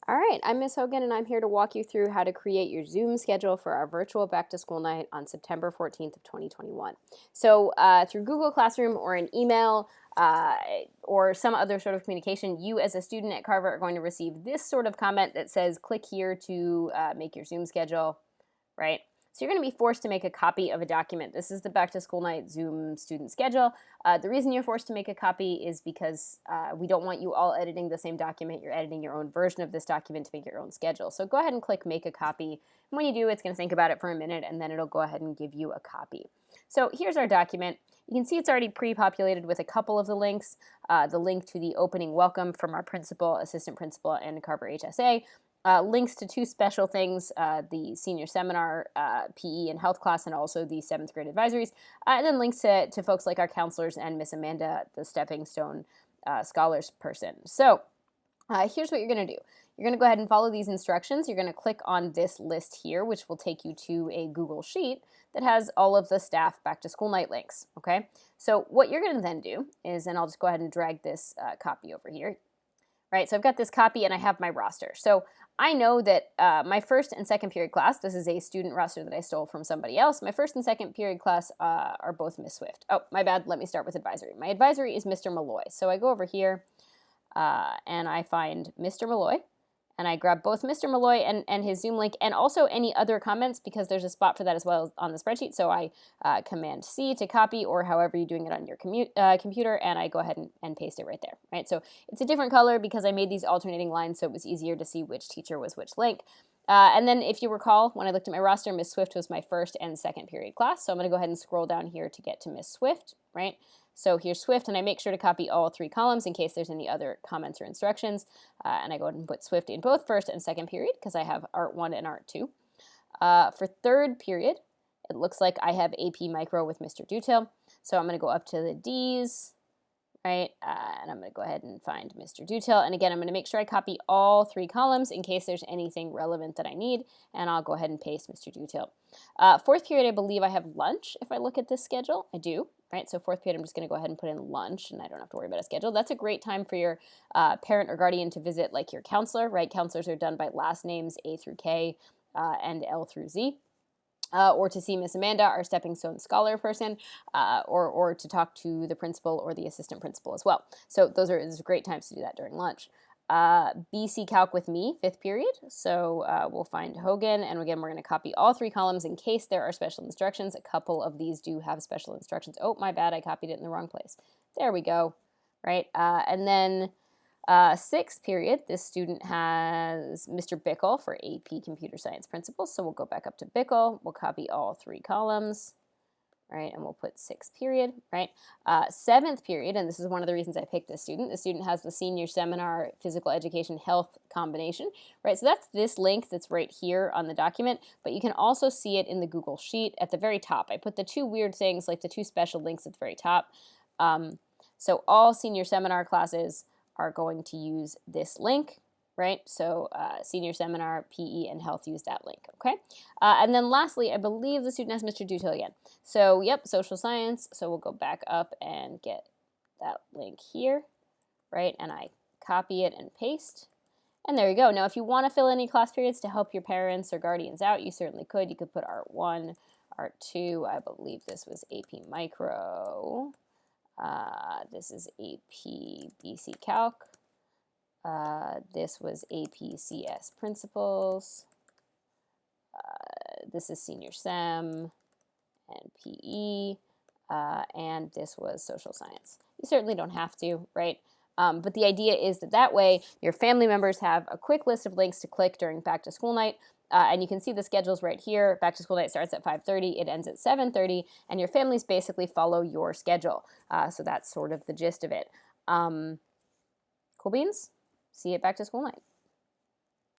All right, I'm Miss Hogan, and I'm here to walk you through how to create your Zoom schedule for our virtual back-to-school night on September 14th of 2021. So through Google Classroom or an email or some other sort of communication, you as a student at Carver are going to receive this sort of comment that says, click here to make your Zoom schedule, right? So you're going to be forced to make a copy of a document. This is the back to school night Zoom student schedule. The reason you're forced to make a copy is because we don't want you all editing the same document. You're editing your own version of this document to make your own schedule. So go ahead and click make a copy. And when you do, it's going to think about it for a minute, and then it'll go ahead and give you a copy. So here's our document. You can see it's already pre-populated with a couple of the links. The link to the opening welcome from our principal, assistant principal, and Carver HSA. Links to two special things, the senior seminar, PE and health class, and also the 7th grade advisories, and then links to folks like our counselors and Miss Amanda, the Stepping Stone Scholars person. So here's what you're going to do. You're going to go ahead and follow these instructions. You're going to click on this list here, which will take you to a Google Sheet that has all of the staff back to school night links, okay? So what you're going to then do is, and I'll just go ahead and drag this copy over here. Right, so I've got this copy and I have my roster. So I know that my first and second period class, this is a student roster that I stole from somebody else. My first and second period class are both Miss Swift. Oh, my bad, let me start with advisory. My advisory is Mr. Malloy. So I go over here and I find Mr. Malloy. And I grab both Mr. Malloy and his Zoom link and also any other comments because there's a spot for that as well on the spreadsheet. So I Command C to copy, or however you're doing it on your computer, and I go ahead and paste it right there. Right, so it's a different color because I made these alternating lines so it was easier to see which teacher was which link. And then if you recall, when I looked at my roster, Miss Swift was my first and second period class. So I'm going to go ahead and scroll down here to get to Miss Swift, right? So here's Swift, and I make sure to copy all 3 columns in case there's any other comments or instructions. And I go ahead and put Swift in both first and second period because I have Art 1 and Art 2. For third period, it looks like I have AP Micro with Mr. Detail. So I'm going to go up to the D's, right? And I'm going to go ahead and find Mr. Detail. And again, I'm going to make sure I copy all 3 columns in case there's anything relevant that I need. And I'll go ahead and paste Mr. Detail. Fourth period, I believe I have lunch. If I look at this schedule, I do. Right, so fourth period, I'm just going to go ahead and put in lunch, and I don't have to worry about a schedule. That's a great time for your parent or guardian to visit, like your counselor, right? Counselors are done by last names A through K and L through Z. Or to see Miss Amanda, our Stepping Stone Scholar person, or to talk to the principal or the assistant principal as well. So those are great times to do that during lunch. BC Calc with me, 5th period. So we'll find Hogan, and again, we're going to copy all 3 columns in case there are special instructions. A couple of these do have special instructions. Oh, my bad, I copied it in the wrong place. There we go, right? And then 6th period, this student has Mr. Bickle for AP Computer Science Principal. So we'll go back up to Bickle. We'll copy all 3 columns. Right, and we'll put 6th period, right? 7th period, and this is one of the reasons I picked this student. The student has the senior seminar physical education health combination, right? So that's this link that's right here on the document, but you can also see it in the Google Sheet at the very top. I put the 2 weird things, like the 2 special links at the very top. So all senior seminar classes are going to use this link, right? So senior seminar, PE, and health use that link, okay? And then lastly, I believe the student has Mr. Detail again. So yep, social science. So we'll go back up and get that link here, right? And I copy it and paste. And there you go. Now, if you want to fill any class periods to help your parents or guardians out, you certainly could. You could put Art 1, Art 2. I believe this was AP Micro. This is AP BC Calc. This was APCS Principles. This is Senior SEM and PE. And this was Social Science. You certainly don't have to, right? But the idea is that way your family members have a quick list of links to click during back to school night. And you can see the schedules right here. Back to school night starts at 5:30, it ends at 7:30, and your families basically follow your schedule. So that's sort of the gist of it. Cool beans? See you at back to school night.